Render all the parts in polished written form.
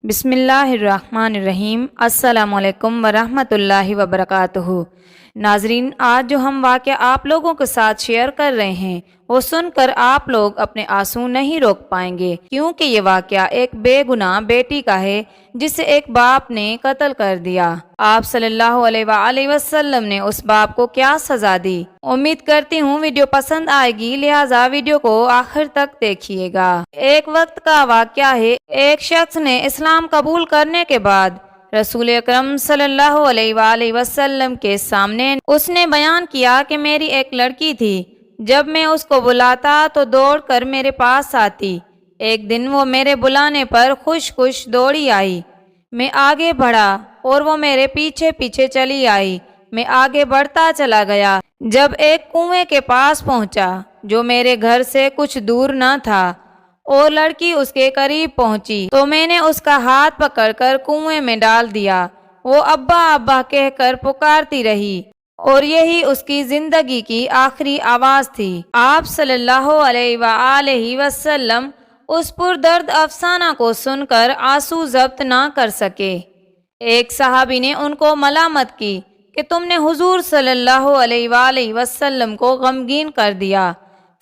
بسم اللہ الرحمن الرحیم۔ السلام علیکم ورحمۃ اللہ وبرکاتہ۔ ناظرین، آج جو ہم واقعہ آپ لوگوں کے ساتھ شیئر کر رہے ہیں وہ سن کر آپ لوگ اپنے آنسو نہیں روک پائیں گے، کیونکہ یہ واقعہ ایک بے گناہ بیٹی کا ہے جسے ایک باپ نے قتل کر دیا۔ آپ صلی اللہ علیہ وآلہ وسلم نے اس باپ کو کیا سزا دی؟ امید کرتی ہوں ویڈیو پسند آئے گی، لہٰذا ویڈیو کو آخر تک دیکھیے گا۔ ایک وقت کا واقعہ ہے، ایک شخص نے اسلام قبول کرنے کے بعد رسول اکرم صلی اللہ علیہ وآلہ وسلم کے سامنے اس نے بیان کیا کہ میری ایک لڑکی تھی، جب میں اس کو بلاتا تو دوڑ کر میرے پاس آتی۔ ایک دن وہ میرے بلانے پر خوش خوش دوڑی آئی، میں آگے بڑھا اور وہ میرے پیچھے پیچھے چلی آئی۔ میں آگے بڑھتا چلا گیا، جب ایک کنویں کے پاس پہنچا جو میرے گھر سے کچھ دور نہ تھا اور لڑکی اس کے قریب پہنچی تو میں نے اس کا ہاتھ پکڑ کر کنویں میں ڈال دیا۔ وہ ابا ابا کہہ کر پکارتی رہی اور یہی اس کی زندگی کی آخری آواز تھی۔ آپ صلی اللہ علیہ وآلہ وسلم اس پردرد افسانہ کو سن کر آنسو ضبط نہ کر سکے۔ ایک صحابی نے ان کو ملامت کی کہ تم نے حضور صلی اللہ علیہ وآلہ وسلم کو غمگین کر دیا۔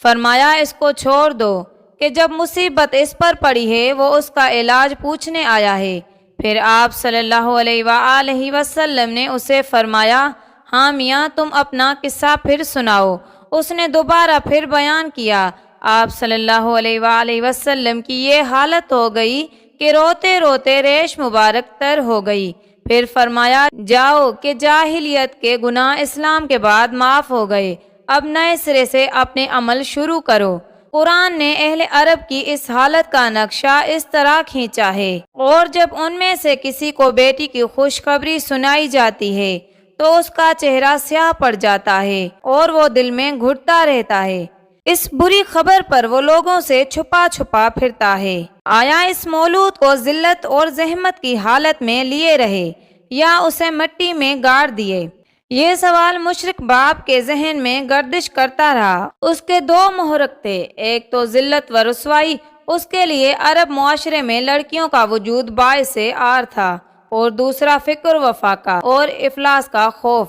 فرمایا اس کو چھوڑ دو کہ جب مصیبت اس پر پڑی ہے وہ اس کا علاج پوچھنے آیا ہے۔ پھر آپ صلی اللہ علیہ وآلہ وسلم نے اسے فرمایا، ہاں میاں تم اپنا قصہ پھر سناؤ۔ اس نے دوبارہ پھر بیان کیا۔ آپ صلی اللہ علیہ وآلہ وسلم کی یہ حالت ہو گئی کہ روتے روتے ریش مبارک تر ہو گئی۔ پھر فرمایا، جاؤ کہ جاہلیت کے گناہ اسلام کے بعد معاف ہو گئے، اب نئے سرے سے اپنے عمل شروع کرو۔ قرآن نے اہل عرب کی اس حالت کا نقشہ اس طرح کھینچا ہے، اور جب ان میں سے کسی کو بیٹی کی خوشخبری سنائی جاتی ہے تو اس کا چہرہ سیاہ پڑ جاتا ہے اور وہ دل میں گھٹتا رہتا ہے۔ اس بری خبر پر وہ لوگوں سے چھپا چھپا پھرتا ہے۔ آیا اس مولود کو ذلت اور زحمت کی حالت میں لیے رہے یا اسے مٹی میں گاڑ دیے؟ یہ سوال مشرک باپ کے ذہن میں گردش کرتا رہا۔ اس کے دو محرک تھے، ایک تو ذلت و رسوائی، اس کے لیے عرب معاشرے میں لڑکیوں کا وجود باعث عار تھا، اور دوسرا فقر و فاقہ اور افلاس کا خوف۔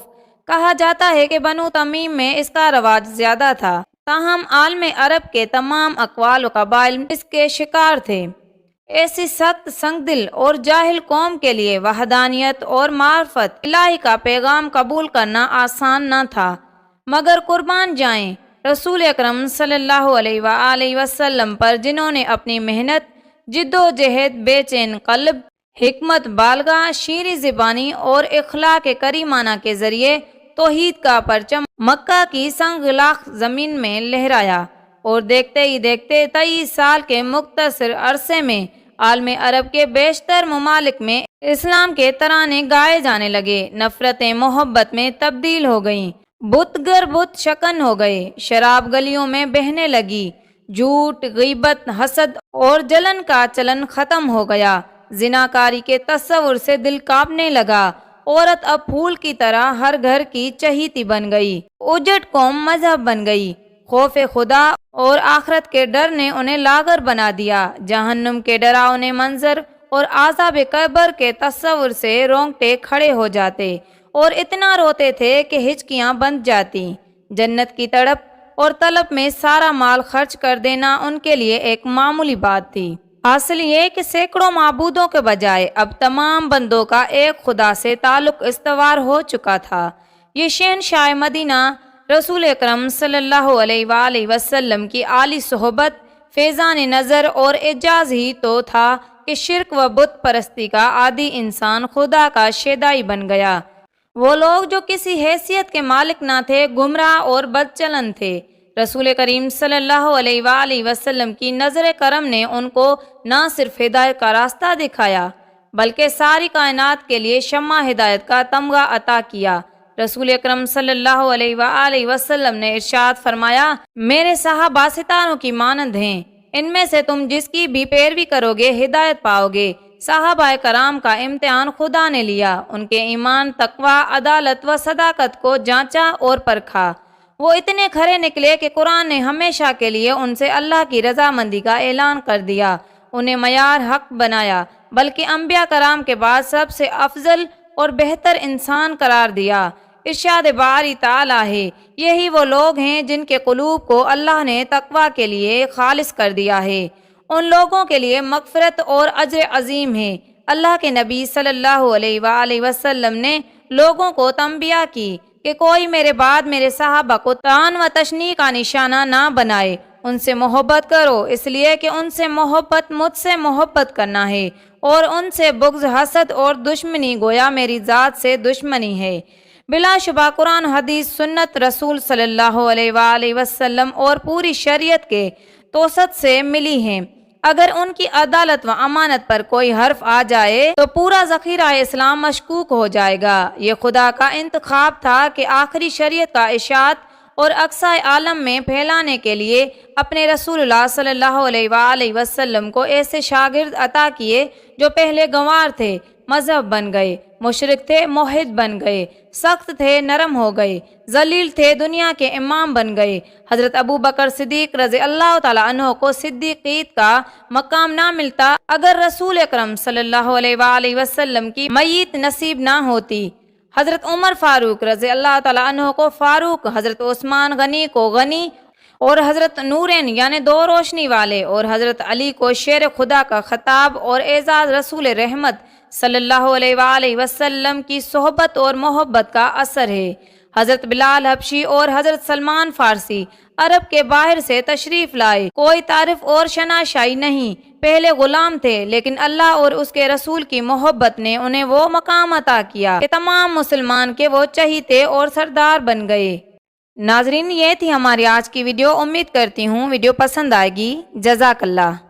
کہا جاتا ہے کہ بنو تمیم میں اس کا رواج زیادہ تھا، تاہم عالم عرب کے تمام اقوال و قبائل اس کے شکار تھے۔ ایسی سخت سنگ دل اور جاہل قوم کے لیے وحدانیت اور معرفت الہی کا پیغام قبول کرنا آسان نہ تھا، مگر قربان جائیں رسول اکرم صلی اللہ علیہ وآلہ وسلم پر، جنہوں نے اپنی محنت، جد و جہد، بے چین قلب، حکمت بالغہ، شیریں زبانی اور اخلاق کریمانہ کے ذریعے توحید کا پرچم مکہ کی سنگلاخ زمین میں لہرایا، اور دیکھتے ہی دیکھتے 23 سال کے مختصر عرصے میں عالم عرب کے بیشتر ممالک میں اسلام کے ترانے گائے جانے لگے۔ نفرتیں محبت میں تبدیل ہو گئیں، بت گر بت شکن ہو گئے، شراب گلیوں میں بہنے لگی، جھوٹ، غیبت، حسد اور جلن کا چلن ختم ہو گیا، زناکاری کے تصور سے دل کانپنے لگا، عورت اب پھول کی طرح ہر گھر کی چہیتی بن گئی، اجڑ قوم مذہب بن گئی۔ خوف خدا اور آخرت کے ڈر نے انہیں لاغر بنا دیا۔ جہنم کے ڈراؤنے منظر اور عذاب قبر کے تصور سے رونگٹے کھڑے ہو جاتے اور اتنا روتے تھے کہ ہچکیاں بند جاتی۔ جنت کی تڑپ اور طلب میں سارا مال خرچ کر دینا ان کے لیے ایک معمولی بات تھی۔ حاصل یہ کہ سینکڑوں معبودوں کے بجائے اب تمام بندوں کا ایک خدا سے تعلق استوار ہو چکا تھا۔ یہ شہنشاہ مدینہ رسول اکرم صلی اللہ علیہ وآلہ وسلم کی عالی صحبت، فیضان نظر اور اعجاز ہی تو تھا کہ شرک و بت پرستی کا عادی انسان خدا کا شیدائی بن گیا۔ وہ لوگ جو کسی حیثیت کے مالک نہ تھے، گمراہ اور بد چلن تھے۔ رسول کریم صلی اللہ علیہ وآلہ وسلم کی نظر کرم نے ان کو نہ صرف ہدایت کا راستہ دکھایا بلکہ ساری کائنات کے لیے شمع ہدایت کا تمغہ عطا کیا۔ رسول اکرم صلی اللہ علیہ وآلہ وسلم نے ارشاد فرمایا، میرے صحابہ ستاروں کی مانند ہیں، ان میں سے تم جس کی بھی پیروی کرو گے ہدایت پاؤ گے۔ صحابہ کرام کا امتحان خدا نے لیا، ان کے ایمان، تقوی، عدالت و صداقت کو جانچا اور پرکھا۔ وہ اتنے کھرے نکلے کہ قرآن نے ہمیشہ کے لیے ان سے اللہ کی رضامندی کا اعلان کر دیا، انہیں معیار حق بنایا۔ بلکہ انبیاء کرام کے بعد سب سے افضل اور بہتر انسان قرار دیا۔ ارشاد باری تعالیٰ ہے، یہی وہ لوگ ہیں جن کے قلوب کو اللہ نے تقوی کے لیے خالص کر دیا ہے، ان لوگوں کے لیے مغفرت اور اجر عظیم ہے۔ اللہ کے نبی صلی اللہ علیہ وآلہ وسلم نے لوگوں کو تنبیہ کی کہ کوئی میرے بعد میرے صحابہ کو طعن و تشنیع کا نشانہ نہ بنائے، ان سے محبت کرو، اس لیے کہ ان سے محبت مجھ سے محبت کرنا ہے، اور ان سے بغض، حسد اور دشمنی گویا میری ذات سے دشمنی ہے۔ بلا شبہ قرآن، حدیث، سنت رسول صلی اللہ علیہ وآلہ وسلم اور پوری شریعت کے توسط سے ملی ہیں۔ اگر ان کی عدالت و امانت پر کوئی حرف آ جائے تو پورا ذخیرہ اسلام مشکوک ہو جائے گا۔ یہ خدا کا انتخاب تھا کہ آخری شریعت کا اشاعت اور اقصائے عالم میں پھیلانے کے لیے اپنے رسول اللہ صلی اللہ علیہ وآلہ وسلم کو ایسے شاگرد عطا کیے جو پہلے گنوار تھے، مذہب بن گئے، مشرک تھے، موحد بن گئے، سخت تھے، نرم ہو گئے، ذلیل تھے، دنیا کے امام بن گئے۔ حضرت ابو بکر صدیق رضی اللہ تعالیٰ عنہ کو صدیقیت کا مقام نہ ملتا اگر رسول اکرم صلی اللہ علیہ وآلہ وسلم کی میت نصیب نہ ہوتی۔ حضرت عمر فاروق رضی اللہ تعالیٰ عنہ کو فاروق، حضرت عثمان غنی کو غنی، اور حضرت نورین یعنی دو روشنی والے، اور حضرت علی کو شیر خدا کا خطاب اور اعزاز رسول رحمت صلی اللہ علیہ وآلہ وسلم کی صحبت اور محبت کا اثر ہے۔ حضرت بلال حبشی اور حضرت سلمان فارسی عرب کے باہر سے تشریف لائے، کوئی تعریف اور شناسائی نہیں، پہلے غلام تھے، لیکن اللہ اور اس کے رسول کی محبت نے انہیں وہ مقام عطا کیا کہ تمام مسلمان کے وہ چہیتے اور سردار بن گئے۔ ناظرین، یہ تھی ہماری آج کی ویڈیو، امید کرتی ہوں ویڈیو پسند آئے گی۔ جزاک اللہ۔